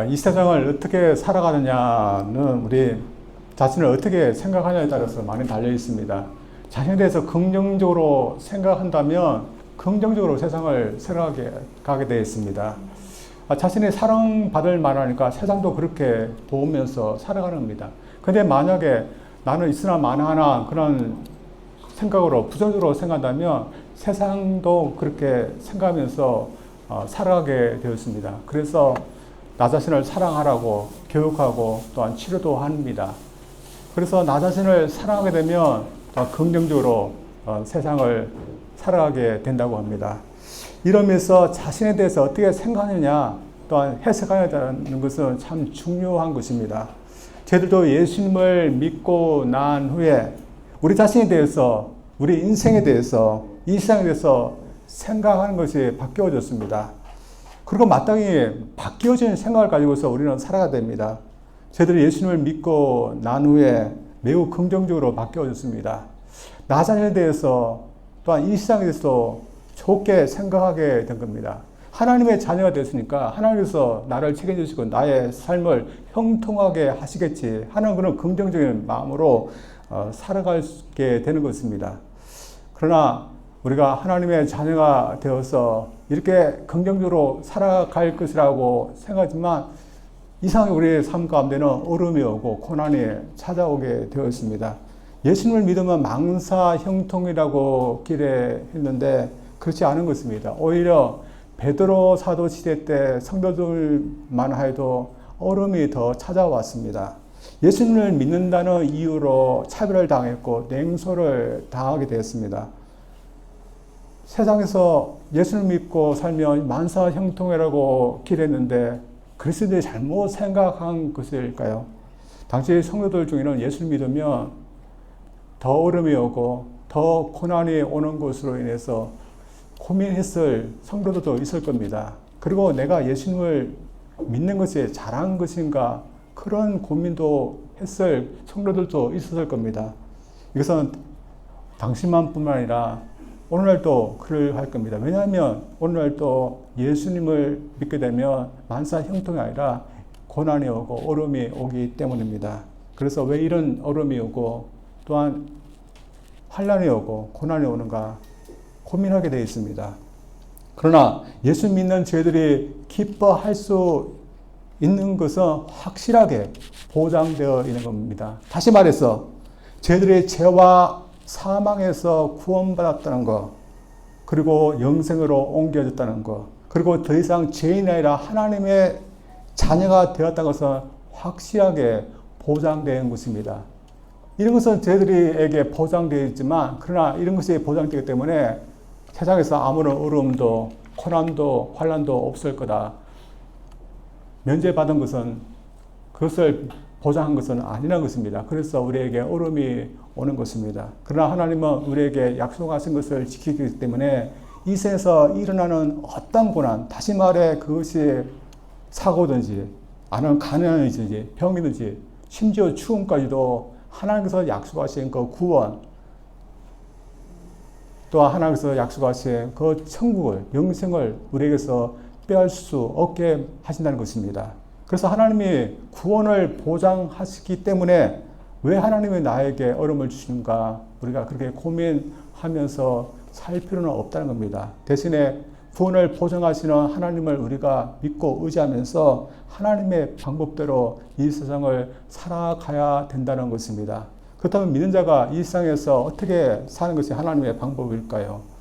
이 세상을 어떻게 살아가느냐는 우리 자신을 어떻게 생각하냐에 따라서 많이 달려 있습니다. 자신에 대해서 긍정적으로 생각한다면 긍정적으로 세상을 살아가게 되어 있습니다. 자신이 사랑받을 만하니까 세상도 그렇게 보면서 살아가는 겁니다. 근데 만약에 나는 있으나 마나하나 그런 생각으로 부정적으로 생각한다면 세상도 그렇게 생각하면서 살아가게 되었습니다. 그래서 나 자신을 사랑하라고 교육하고 또한 치료도 합니다. 그래서 나 자신을 사랑하게 되면 더 긍정적으로 세상을 살아가게 된다고 합니다. 이러면서 자신에 대해서 어떻게 생각하느냐 또한 해석하느냐는 것은 참 중요한 것입니다. 저희들도 예수님을 믿고 난 후에 우리 자신에 대해서, 우리 인생에 대해서, 이 세상에 대해서 생각하는 것이 바뀌어졌습니다. 그리고 마땅히 바뀌어진 생각을 가지고서 우리는 살아가야 됩니다. 저희들이 예수님을 믿고 난 후에 매우 긍정적으로 바뀌어졌습니다. 나 자신에 대해서 또한 이 세상에 대해서 좋게 생각하게 된 겁니다. 하나님의 자녀가 됐으니까 하나님께서 나를 책임지시고 나의 삶을 형통하게 하시겠지 하는 그런 긍정적인 마음으로 살아가게 되는 것입니다. 그러나 우리가 하나님의 자녀가 되어서 이렇게 긍정적으로 살아갈 것이라고 생각하지만 이상하게 우리의 삶 가운데는 어려움이 오고 고난이 찾아오게 되었습니다. 예수님을 믿으면 망사 형통이라고 기대했는데 그렇지 않은 것입니다. 오히려 베드로 사도 시대 때 성도들만 해도 어려움이 더 찾아왔습니다. 예수님을 믿는다는 이유로 차별을 당했고 냉소를 당하게 되었습니다. 세상에서 예수를 믿고 살면 만사 형통이라고 기대했는데 그리스도인들이 잘못 생각한 것일까요? 당시 성도들 중에는 예수를 믿으면 더 어려움이 오고 더 고난이 오는 것으로 인해서 고민했을 성도들도 있을 겁니다. 그리고 내가 예수님을 믿는 것이 잘한 것인가 그런 고민도 했을 성도들도 있었을 겁니다. 이것은 당시만 뿐만 아니라 오늘날도 그럴 겁니다. 왜냐하면 오늘날도 예수님을 믿게 되면 만사 형통이 아니라 고난이 오고 어려움이 오기 때문입니다. 그래서 왜 이런 어려움이 오고 또한 환난이 오고 고난이 오는가 고민하게 되어 있습니다. 그러나 예수 믿는 저희들이 기뻐할 수 있는 것은 확실하게 보장되어 있는 겁니다. 다시 말해서 저희들의 죄와 사망에서 구원받았다는 것, 그리고 영생으로 옮겨졌다는 것, 그리고 더 이상 죄인이 아니라 하나님의 자녀가 되었다는 것은 확실하게 보장된 것입니다. 이런 것은 저희들에게 보장되어 있지만 그러나 이런 것이 보장되기 때문에 세상에서 아무런 어려움도 고난도 환난도 없을 거다. 면제받은 것은 그것을 보장한 것은 아니라는 것입니다. 그래서 우리에게 어려움이 오는 것입니다. 그러나 하나님은 우리에게 약속하신 것을 지키기 때문에 이 세상에서 일어나는 어떤 고난, 다시 말해 그것이 사고든지 아니면 가난이든지 병이든지 심지어 죽음까지도 하나님께서 약속하신 그 구원 또 하나님께서 약속하신 그 천국을 영생을 우리에게서 빼앗을 수 없게 하신다는 것입니다. 그래서 하나님이 구원을 보장하시기 때문에 왜 하나님이 나에게 어려움을 주시는가 우리가 그렇게 고민하면서 살 필요는 없다는 겁니다. 대신에 구원을 보장하시는 하나님을 우리가 믿고 의지하면서 하나님의 방법대로 이 세상을 살아가야 된다는 것입니다. 그렇다면 믿는 자가 이 세상에서 어떻게 사는 것이 하나님의 방법일까요?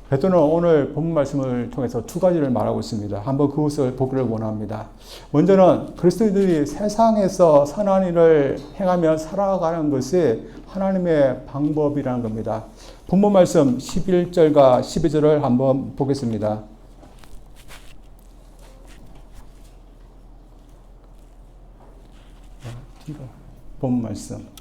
베드로는 오늘 본문 말씀을 통해서 두 가지를 말하고 있습니다. 한번 그것을 보기를 원합니다. 먼저는 그리스도인들이 세상에서 선한 일을 행하며 살아가는 것이 하나님의 방법이라는 겁니다. 본문 말씀 11절과 12절을 한번 보겠습니다. 본문 말씀.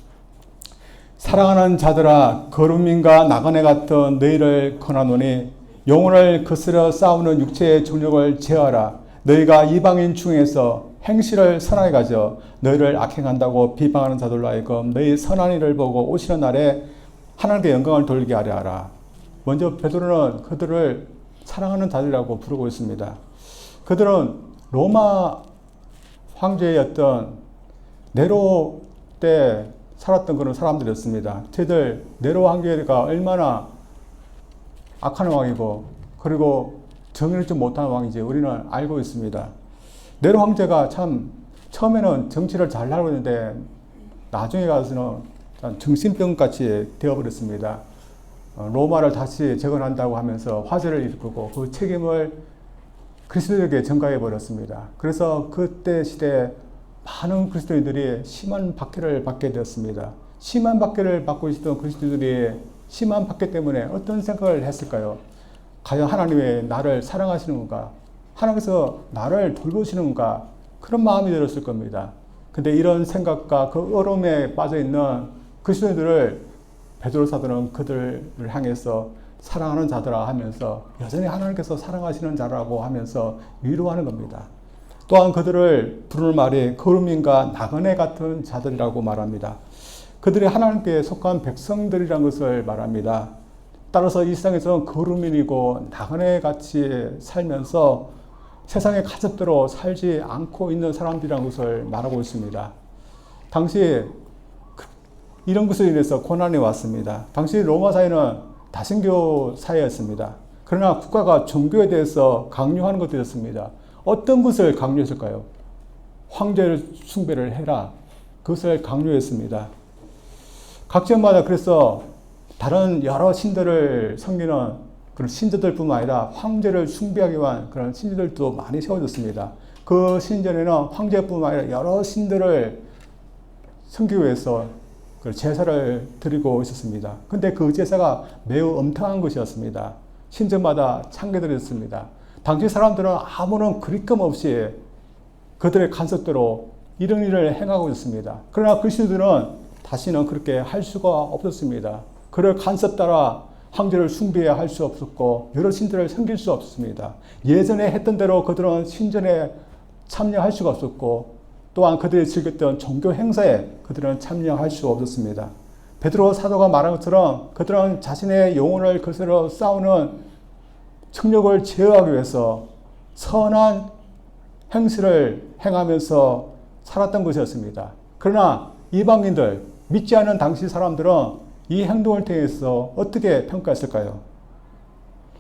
사랑하는 자들아 거룩민과 나그네 같은 너희를 권하노니 영혼을 거스려 싸우는 육체의 정욕을 제어하라. 너희가 이방인 중에서 행실을 선하게 가져 너희를 악행한다고 비방하는 자들로 하여금 너희 선한 일을 보고 오시는 날에 하나님께 영광을 돌리게 하려 하라. 먼저 베드로는 그들을 사랑하는 자들이라고 부르고 있습니다. 그들은 로마 황제였던 네로 때 살았던 그런 사람들이었습니다. 저희들 네로 황제가 얼마나 악한 왕이고 그리고 정의를 좀 못하는 왕인지 우리는 알고 있습니다. 네로 황제가 참 처음에는 정치를 잘 하고 있는데 나중에 가서는 정신병같이 되어버렸습니다. 로마를 다시 재건한다고 하면서 화재를 일으키고 그 책임을 그리스도에게 전가해 버렸습니다. 그래서 그때 시대에 많은 그리스도인들이 심한 박해를 받게 되었습니다. 심한 박해를 받고 있었던 그리스도인들이 심한 박해 때문에 어떤 생각을 했을까요? 과연 하나님이 나를 사랑하시는 건가? 하나님께서 나를 돌보시는 건가? 그런 마음이 들었을 겁니다. 근데 이런 생각과 그 어려움에 빠져 있는 그리스도인들을 베드로 사도는 그들을 향해서 사랑하는 자들아 하면서 여전히 하나님께서 사랑하시는 자라고 하면서 위로하는 겁니다. 또한 그들을 부르는 말이 거루민과 나그네 같은 자들이라고 말합니다. 그들이 하나님께 속한 백성들이라는 것을 말합니다. 따라서 이 세상에서는 거루민이고 나그네 같이 살면서 세상의 가cep대로 살지 않고 있는 사람들이라는 것을 말하고 있습니다. 당시 이런 것으로 인해서 고난이 왔습니다. 당시 로마 사회는 다신교 사회였습니다. 그러나 국가가 종교에 대해서 강요하는 것들이었습니다. 어떤 것을 강요했을까요? 황제를 숭배를 해라. 그것을 강요했습니다. 각 지역마다 그래서 다른 여러 신들을 섬기는 그런 신들뿐만 아니라 황제를 숭배하기 위한 그런 신들도 많이 세워졌습니다. 그 신전에는 황제뿐만 아니라 여러 신들을 섬기기 위해서 제사를 드리고 있었습니다. 근데 그 제사가 매우 엄청난 것이었습니다. 신전마다 창개들이었습니다. 당시 사람들은 아무런 그립감 없이 그들의 간섭대로 이런 일을 행하고 있었습니다. 그러나 그리스도인들은 다시는 그렇게 할 수가 없었습니다. 그를 간섭 따라 황제를 숭배해야 할 수 없었고 여러 신들을 섬길 수 없었습니다. 예전에 했던 대로 그들은 신전에 참여할 수가 없었고 또한 그들이 즐겼던 종교 행사에 그들은 참여할 수 없었습니다. 베드로 사도가 말한 것처럼 그들은 자신의 영혼을 것으로 싸우는 청력을 제어하기 위해서 선한 행실을 행하면서 살았던 것이었습니다. 그러나 이방인들, 믿지 않은 당시 사람들은 이 행동을 통해서 어떻게 평가했을까요?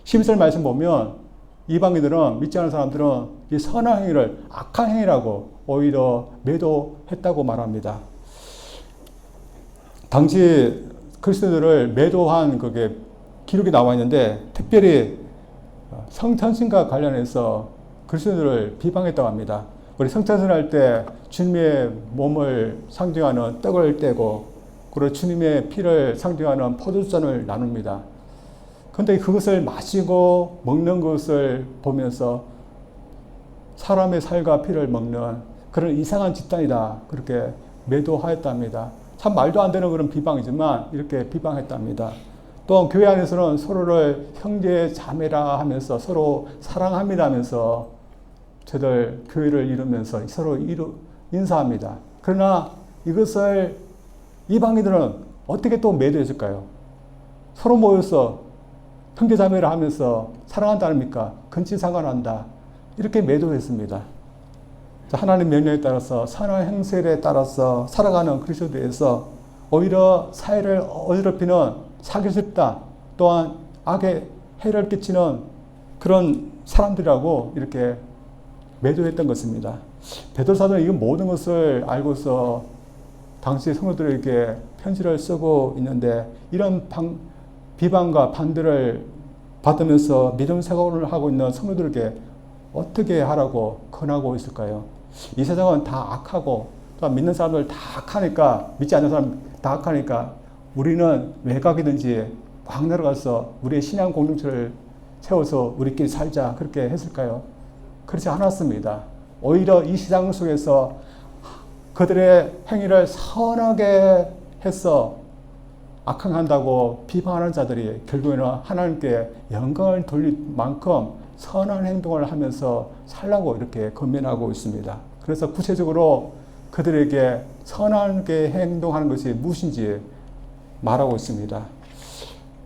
11절 말씀 보면 이방인들은, 믿지 않는 사람들은 이 선한 행위를 악한 행위라고 오히려 매도했다고 말합니다. 당시 그리스도인들을 매도한 그게 기록이 나와 있는데 특별히 성찬신과 관련해서 그리스도인들을 비방했다고 합니다. 우리 성찬신 할 때 주님의 몸을 상징하는 떡을 떼고 그리고 주님의 피를 상징하는 포도주잔을 나눕니다. 그런데 그것을 마시고 먹는 것을 보면서 사람의 살과 피를 먹는 그런 이상한 집단이다. 그렇게 매도하였답니다. 참 말도 안 되는 그런 비방이지만 이렇게 비방했답니다. 또 교회 안에서는 서로를 형제 자매라 하면서 서로 사랑합니다 하면서 저들 교회를 이루면서 서로 인사합니다. 그러나 이것을 이방인들은 어떻게 또 매도했을까요? 서로 모여서 형제 자매라 하면서 사랑한다니까 근친상간한다. 이렇게 매도했습니다. 하나님 명령에 따라서 선한 행실에 따라서 살아가는 그리스도에서 오히려 사회를 어지럽히는 사교집단 또한 악에 해를 끼치는 그런 사람들이라고 이렇게 매도했던 것입니다. 베드로 사도는 이 모든 것을 알고서 당시 성도들에게 편지를 쓰고 있는데 이런 비방과 반대를 받으면서 믿음 생활을 하고 있는 성도들에게 어떻게 하라고 권하고 있을까요? 이 세상은 다 악하고 또 믿는 사람들 다 악하니까 믿지 않는 사람 다 악하니까 우리는 외곽이든지 광 내려가서 우리의 신앙 공동체를 세워서 우리끼리 살자 그렇게 했을까요? 그렇지 않았습니다. 오히려 이 시장 속에서 그들의 행위를 선하게 해서 악행한다고 비방하는 자들이 결국에는 하나님께 영광을 돌릴 만큼 선한 행동을 하면서 살라고 이렇게 권면하고 있습니다. 그래서 구체적으로 그들에게 선하게 행동하는 것이 무엇인지 말하고 있습니다.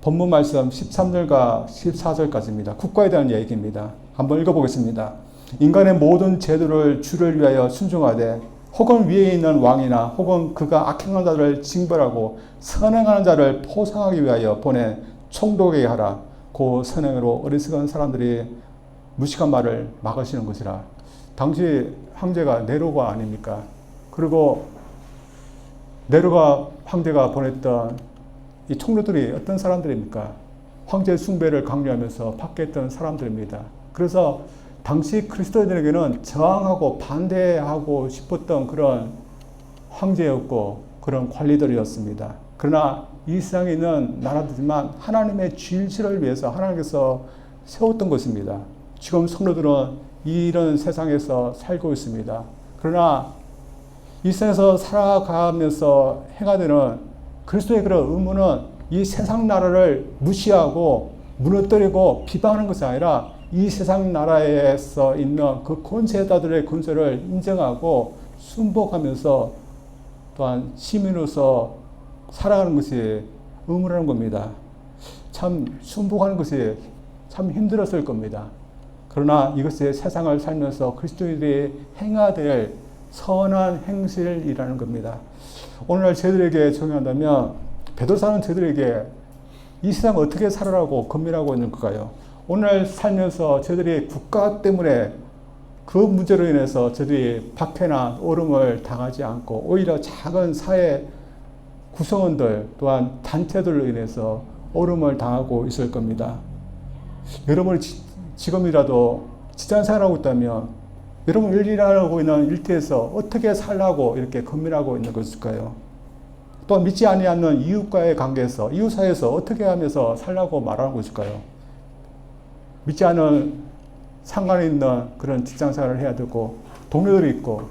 본문 말씀 13절과 14절까지입니다. 국가에 대한 얘기입니다. 한번 읽어보겠습니다. 인간의 모든 제도를 주를 위하여 순종하되 혹은 위에 있는 왕이나 혹은 그가 악행하는 자를 징벌하고 선행하는 자를 포상하기 위하여 보내 총독에게 하라. 그 선행으로 어리석은 사람들이 무식한 말을 막으시는 것이라. 당시 황제가 네로가 아닙니까? 그리고 네로가 황제가 보냈던 이 총독들이 어떤 사람들입니까? 황제 숭배를 강요하면서 박해했던 사람들입니다. 그래서 당시 그리스도인에게는 저항하고 반대하고 싶었던 그런 황제였고 그런 관리들이었습니다. 그러나 이 세상에 있는 나라들지만 하나님의 질서를 위해서 하나님께서 세웠던 것입니다. 지금 성도들은 이런 세상에서 살고 있습니다. 그러나 이 세상에서 살아가면서 해가 되는 그리스도의 그런 의무는 이 세상 나라를 무시하고 무너뜨리고 비방하는 것이 아니라 이 세상 나라에서 있는 그 권세자들의 권세를 인정하고 순복하면서 또한 시민으로서 살아가는 것이 의무라는 겁니다. 참 순복하는 것이 참 힘들었을 겁니다. 그러나 이것이 세상을 살면서 그리스도인들이 행해야 될 선한 행실이라는 겁니다. 오늘날 저희들에게 적용한다면 베드로사는 저희들에게 이 세상 어떻게 살아라고 권면하고 있는 걸까요? 오늘 살면서 저희들이 국가 때문에 그 문제로 인해서 저희들이 박해나 오름을 당하지 않고 오히려 작은 사회 구성원들 또한 단체들로 인해서 오름을 당하고 있을 겁니다. 여러분이 지금이라도 직장생활하고 있다면 여러분 일하고 있는 일터에서 어떻게 살라고 이렇게 권면하고 있는 것일까요? 또 믿지 아니하는 이웃과의 관계에서 이웃 사이에서 어떻게 하면서 살라고 말하는 것일까요? 믿지 않은 상관에 있는 그런 직장생활을 해야 되고 동료들이 있고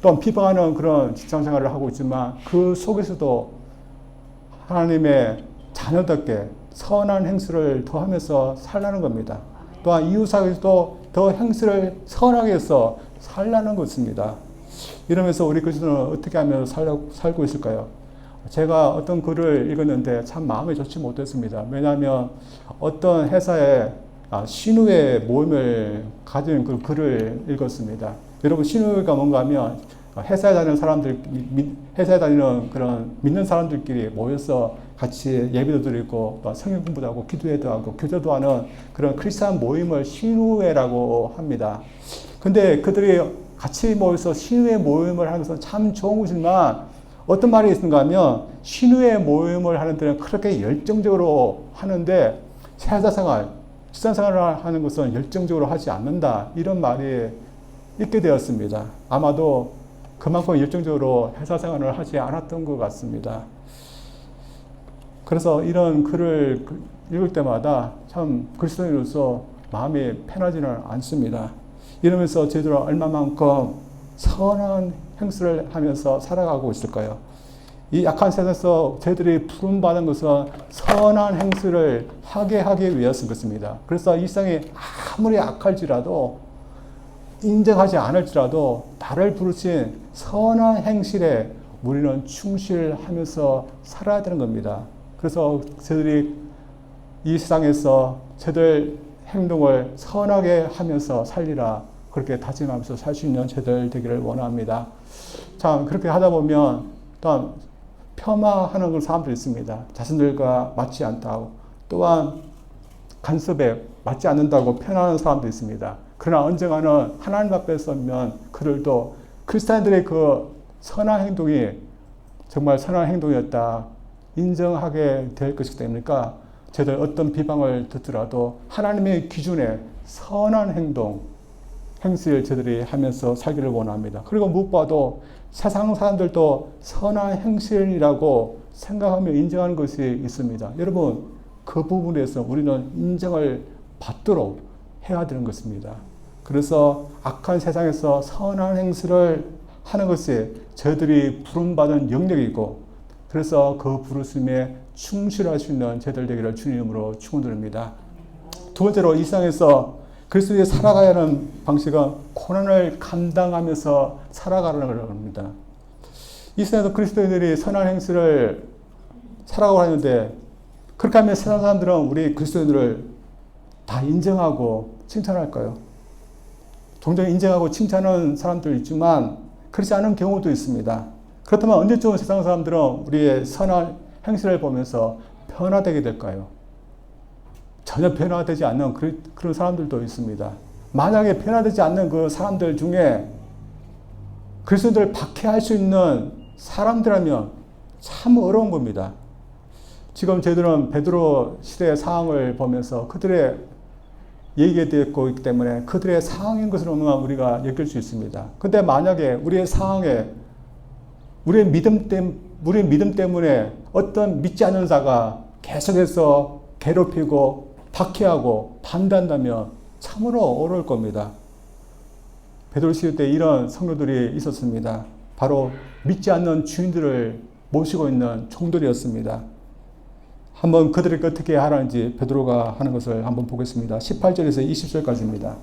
또 비방하는 그런 직장생활을 하고 있지만 그 속에서도 하나님의 자녀답게 선한 행실을 더하면서 살라는 겁니다. 또한 이웃 사이에서도 더 행실을 선하게 해서 살라는 것입니다. 이러면서 우리 그리스도는 어떻게 하면 살고 있을까요? 제가 어떤 글을 읽었는데 참 마음에 좋지 못했습니다. 왜냐하면 어떤 회사에 신우회 모임을 가진 그 글을 읽었습니다. 여러분 신우회가 뭔가 하면 회사에 다니는 사람들, 회사에 다니는 그런 믿는 사람들끼리 모여서 같이 예배도 드리고 성경 공부도 하고 기도회도 하고 교제도 하는 그런 크리스찬 모임을 신우회라고 합니다. 근데 그들이 같이 모여서 신우회 모임을 하는 것은 참 좋은 것이지만 어떤 말이 있는가 하면 신우회 모임을 하는 데는 그렇게 열정적으로 하는데 회사생활, 직장생활을 하는 것은 열정적으로 하지 않는다. 이런 말이 있게 되었습니다. 아마도 그만큼 열정적으로 회사생활을 하지 않았던 것 같습니다. 그래서 이런 글을 읽을 때마다 참 그리스도인으로서 마음이 편하지는 않습니다. 이러면서 저희들은 얼마만큼 선한 행실을 하면서 살아가고 있을까요? 이 약한 세상에서 저희들이 부름받은 것은 선한 행실을 하게 하기 위해서인 것입니다. 그래서 이 세상이 아무리 악할지라도 인정하지 않을지라도 나를 부르신 선한 행실에 우리는 충실하면서 살아야 되는 겁니다. 그래서 저희들이 이 세상에서 저희들 행동을 선하게 하면서 살리라 그렇게 다짐하면서 살 수 있는 저희들 되기를 원합니다. 참 그렇게 하다 보면 또한 폄하하는 사람들이 있습니다. 자신들과 맞지 않다고 또한 간섭에 맞지 않는다고 편하는 사람도 있습니다. 그러나 언젠가는 하나님 앞에 서면 그들도 크리스찬들의 그 선한 행동이 정말 선한 행동이었다 인정하게 될 것이기 때문에 저희들 어떤 비방을 듣더라도 하나님의 기준에 선한 행동, 행실 저희들이 하면서 살기를 원합니다. 그리고 무엇보다도 세상 사람들도 선한 행실이라고 생각하며 인정하는 것이 있습니다. 여러분 그 부분에서 우리는 인정을 받도록 해야 되는 것입니다. 그래서 악한 세상에서 선한 행실을 하는 것이 저희들이 부름받은 영역이고 그래서 그 부르심에 충실할 수 있는 저희들 되기를 주님으로 축원드립니다. 두 번째로 이 세상에서 그리스도의 살아가야 하는 방식은 고난을 감당하면서 살아가라는 겁니다. 이 세상에서 그리스도인들이 선한 행실을 살아가고 하는데 그렇게 하면 세상 사람들은 우리 그리스도인들을 다 인정하고 칭찬할까요? 종종 인정하고 칭찬하는 사람도 있지만 그렇지 않은 경우도 있습니다. 그렇다면 언제쯤 세상 사람들은 우리의 선한 행실을 보면서 변화되게 될까요? 전혀 변화되지 않는 그런 사람들도 있습니다. 만약에 변화되지 않는 그 사람들 중에 그리스도인들을 박해할 수 있는 사람들이라면 참 어려운 겁니다. 지금 저희들은 베드로 시대의 상황을 보면서 그들의 얘기에 되고 있기 때문에 그들의 상황인 것으로만 우리가 여길 수 있습니다. 근데 만약에 우리의 상황에 우리의 믿음 때문에 어떤 믿지 않는 자가 계속해서 괴롭히고 박해하고 반대한다면 참으로 어려울 겁니다. 베드로 시대 때 이런 성도들이 있었습니다. 바로 믿지 않는 주인들을 모시고 있는 종들이었습니다. 한번 그들에게 어떻게 하라는지 베드로가 하는 것을 한번 보겠습니다. 18절에서 20절까지입니다.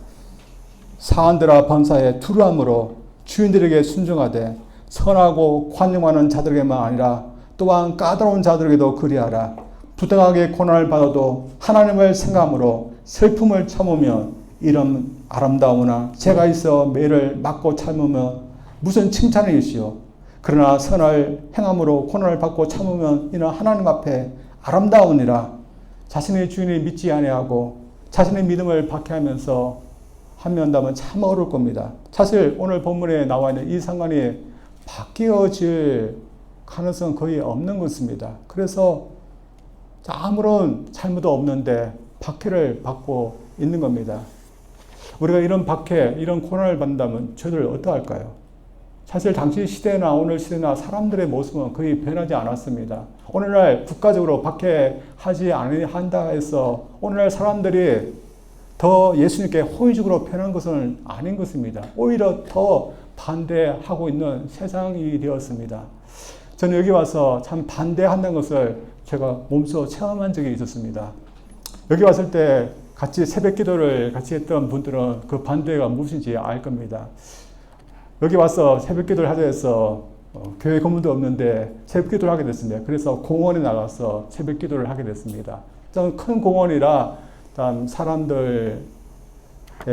사한들아 번사에 투르함으로 주인들에게 순종하되 선하고 관용하는 자들에게만 아니라 또한 까다로운 자들에게도 그리하라. 부당하게 고난을 받아도 하나님을 생각함으로 슬픔을 참으면 이런 아름다우나 죄가 있어 매를 맞고 참으면 무슨 칭찬이 있시오. 그러나 선을 행함으로 고난을 받고 참으면 이는 하나님 앞에 아름다우니라. 자신의 주인을 믿지 아니하고 자신의 믿음을 박해하면서 한면다면 참 어려울 겁니다. 사실 오늘 본문에 나와 있는 이 상관이 바뀌어질 가능성은 거의 없는 것입니다. 그래서 아무런 잘못도 없는데 박해를 받고 있는 겁니다. 우리가 이런 박해, 이런 고난을 받는다면 저희들 어떠할까요? 사실 당시 시대나 오늘 시대나 사람들의 모습은 거의 변하지 않았습니다. 오늘날 국가적으로 박해하지 않는다 해서 오늘날 사람들이 더 예수님께 호의적으로 변한 것은 아닌 것입니다. 오히려 더 반대하고 있는 세상이 되었습니다. 저는 여기 와서 참 반대한다는 것을 제가 몸소 체험한 적이 있었습니다. 여기 왔을 때 같이 새벽 기도를 같이 했던 분들은 그 반대가 무엇인지 알 겁니다. 여기 와서 새벽 기도를 하자 해서 교회 건물도 없는데 새벽 기도를 하게 됐습니다. 그래서 공원에 나가서 새벽 기도를 하게 됐습니다. 좀 큰 공원이라 사람들의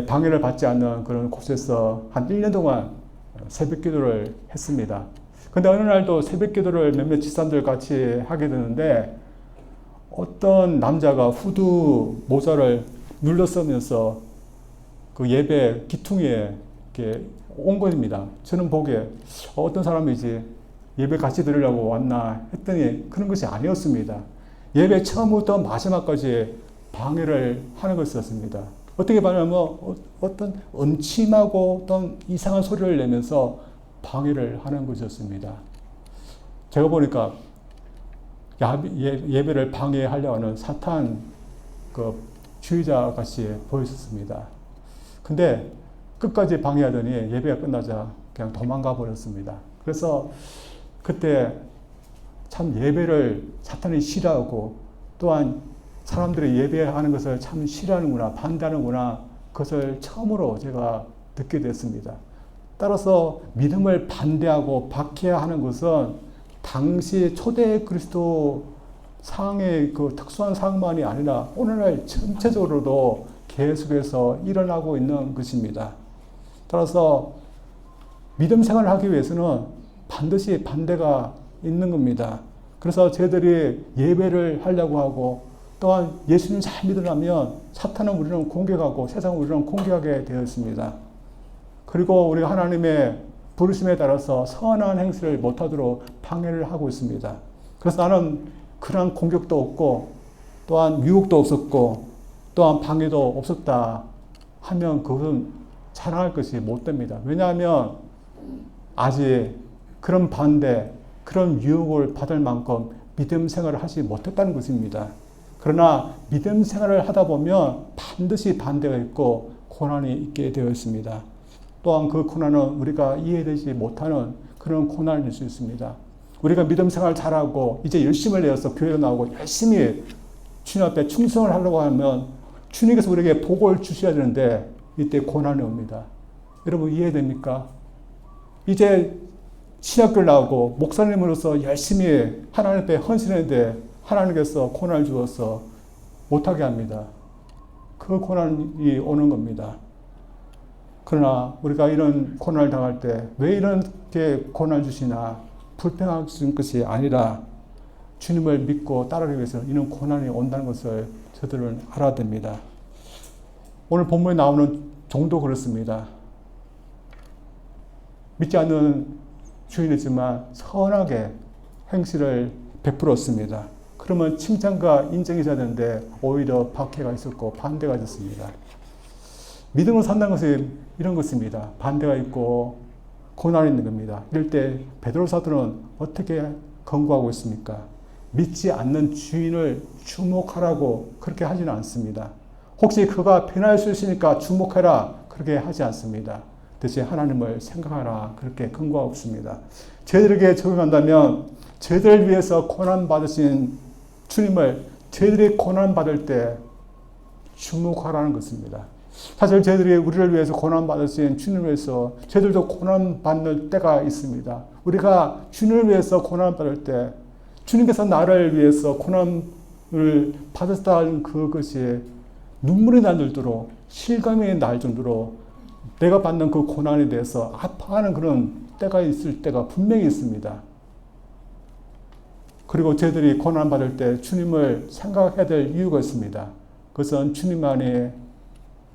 방해를 받지 않는 그런 곳에서 한 1년 동안 새벽 기도를 했습니다. 근데 어느 날도 새벽 기도를 몇몇 집사람들 같이 하게 되는데 어떤 남자가 후드 모자를 눌러 쓰면서 그 예배 기퉁이에 이렇게 온 것입니다. 저는 보기에 어떤 사람이지 예배 같이 드리려고 왔나 했더니 그런 것이 아니었습니다. 예배 처음부터 마지막까지 방해를 하는 것이었습니다. 어떻게 말하면 어떤 음침하고 어떤 이상한 소리를 내면서 방해를 하는 것이었습니다. 제가 보니까 예배를 방해하려고 하는 사탄 그 주의자 같이 보였습니다. 근데 끝까지 방해하더니 예배가 끝나자 그냥 도망가 버렸습니다. 그래서 그때 참 예배를 사탄이 싫어하고 또한 사람들이 예배하는 것을 참 싫어하는구나, 반대하는구나, 그것을 처음으로 제가 듣게 됐습니다. 따라서 믿음을 반대하고 박해하는 것은 당시 초대 그리스도 상황의 그 특수한 상황만이 아니라 오늘날 전체적으로도 계속해서 일어나고 있는 것입니다. 따라서 믿음 생활을 하기 위해서는 반드시 반대가 있는 겁니다. 그래서 저희들이 예배를 하려고 하고 또한 예수님 잘 믿으려면 사탄은 우리는 공격하고 세상은 우리는 공격하게 되어 있습니다. 그리고 우리가 하나님의 부르심에 따라서 선한 행실을 못하도록 방해를 하고 있습니다. 그래서 나는 그런 공격도 없고 또한 유혹도 없었고 또한 방해도 없었다 하면 그것은 자랑할 것이 못 됩니다. 왜냐하면 아직 그런 반대, 그런 유혹을 받을 만큼 믿음 생활을 하지 못했다는 것입니다. 그러나 믿음 생활을 하다 보면 반드시 반대가 있고 고난이 있게 되어 있습니다. 또한 그 고난은 우리가 이해되지 못하는 그런 고난일 수 있습니다. 우리가 믿음 생활 잘하고 이제 열심을 내어서 교회로 나오고 열심히 주님 앞에 충성을 하려고 하면 주님께서 우리에게 복을 주셔야 되는데 이때 고난이 옵니다. 여러분 이해됩니까? 이제 신학교를 나오고 목사님으로서 열심히 하나님 앞에 헌신했는데 하나님께서 고난을 주어서 못하게 합니다. 그 고난이 오는 겁니다. 그러나 우리가 이런 고난을 당할 때 왜 이렇게 고난을 주시나 불평하시는 것이 아니라 주님을 믿고 따르기 위해서 이런 고난이 온다는 것을 저들은 알아야 됩니다. 오늘 본문에 나오는 종도 그렇습니다. 믿지 않는 주인이지만 선하게 행실을 베풀었습니다. 그러면 칭찬과 인정이 있어야 되는데 오히려 박해가 있었고 반대가 있었습니다. 믿음을 산다는 것이 이런 것입니다. 반대가 있고 고난이 있는 겁니다. 이럴 때 베드로 사도는 어떻게 권고하고 있습니까? 믿지 않는 주인을 주목하라고 그렇게 하지는 않습니다. 혹시 그가 변할 수 있으니까 주목해라 그렇게 하지 않습니다. 대신 하나님을 생각하라 그렇게 권고하고 있습니다. 저희들에게 적용한다면 저희들을 위해서 고난받으신 주님을 저희들이 고난받을 때 주목하라는 것입니다. 사실 저희들이 우리를 위해서 고난받으신 주님을 위해서 저희들도 고난받는 때가 있습니다. 우리가 주님을 위해서 고난받을 때 주님께서 나를 위해서 고난을 받았다는 그것이 눈물이 날 정도로 실감이 날 정도로 내가 받는 그 고난에 대해서 아파하는 그런 때가 있을 때가 분명히 있습니다. 그리고 저희들이 고난받을 때 주님을 생각해야 될 이유가 있습니다. 그것은 주님만이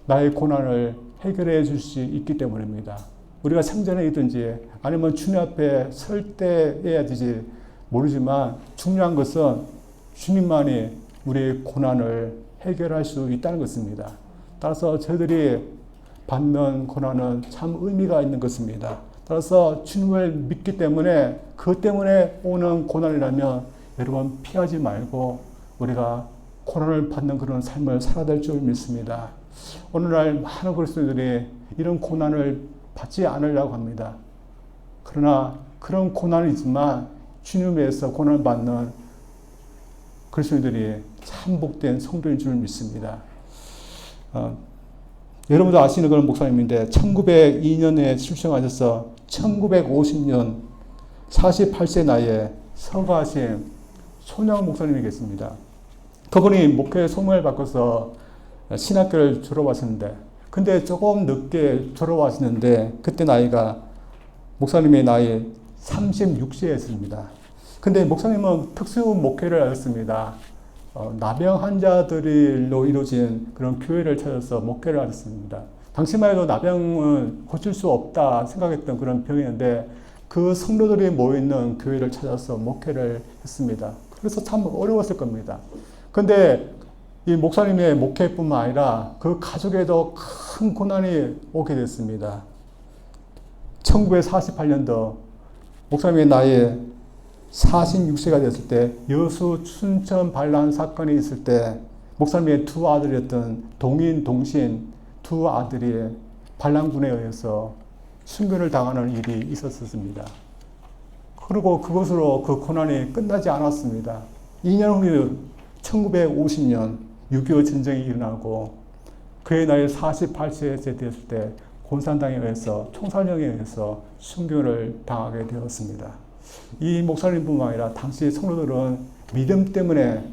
나의 고난을 해결해 줄 수 있기 때문입니다. 우리가 생전에 있든지 아니면 주님 앞에 설 때해야 되지 모르지만 중요한 것은 주님만이 우리의 고난을 해결할 수 있다는 것입니다. 따라서 저희들이 받는 고난은 참 의미가 있는 것입니다. 따라서 주님을 믿기 때문에 그 때문에 오는 고난이라면 여러분 피하지 말고 우리가 고난을 받는 그런 삶을 살아야 될 줄 믿습니다. 오늘날 많은 그리스도인들이 이런 고난을 받지 않으려고 합니다. 그러나 그런 고난이 있지만 주님 위해서 고난을 받는 그리스도인들이 참 복된 성도인 줄 믿습니다. 여러분도 아시는 그런 목사님인데 1902년에 출생하셔서 1950년 48세 나이에 서거하신 손양 목사님이 계십니다. 그분이 목회 소명을 받고서 신학교를 졸업하셨는데 근데 조금 늦게 졸업하시는데 그때 나이가 목사님의 나이 36세였습니다. 근데 목사님은 특수 목회를 하셨습니다. 나병 환자들로 이루어진 그런 교회를 찾아서 목회를 하셨습니다. 당시만 해도 나병은 고칠 수 없다 생각했던 그런 병이었는데 그 성도들이 모여있는 교회를 찾아서 목회를 했습니다. 그래서 참 어려웠을 겁니다. 근데 이 목사님의 목회뿐만 아니라 그 가족에도 큰 고난이 오게 됐습니다. 1948년도 목사님의 나이 46세가 됐을 때 여수 춘천 반란 사건이 있을 때 목사님의 두 아들이었던 동인, 동신 두 아들이 반란군에 의해서 순교를 당하는 일이 있었습니다. 그리고 그것으로 그 고난이 끝나지 않았습니다. 2년 후 1950년 6.25 전쟁이 일어나고 그의 나이 48세 됐을 때 공산당에 의해서 총살령에 의해서 순교를 당하게 되었습니다. 이 목사님뿐만 아니라 당시 성도들은 믿음 때문에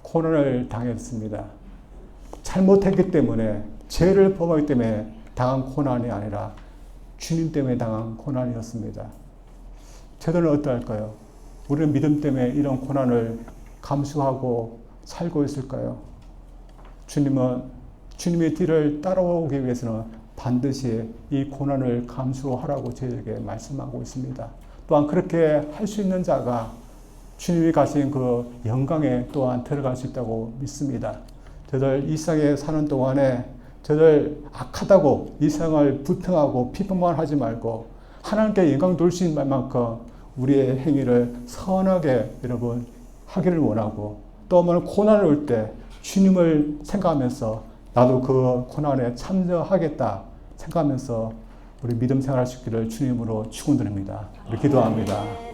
고난을 당했습니다. 잘못했기 때문에 죄를 범하기 때문에 당한 고난이 아니라 주님 때문에 당한 고난이었습니다. 저들은 어떠할까요? 우리는 믿음 때문에 이런 고난을 감수하고 살고 있을까요? 주님은 주님의 뒤를 따라오기 위해서는 반드시 이 고난을 감수하라고 저에게 말씀하고 있습니다. 또한 그렇게 할 수 있는 자가 주님이 가신 그 영광에 또한 들어갈 수 있다고 믿습니다. 저들 이 세상에 사는 동안에 저들 악하다고 이 세상을 불평하고 비판만 하지 말고 하나님께 영광 돌 수 있는 만큼 우리의 행위를 선하게 여러분 하기를 원하고 또 한번 고난을 올 때 주님을 생각하면서 나도 그 고난에 참여하겠다 생각하면서 우리 믿음 생활할 수 있기를 주님으로 축원드립니다. 우리 기도합니다.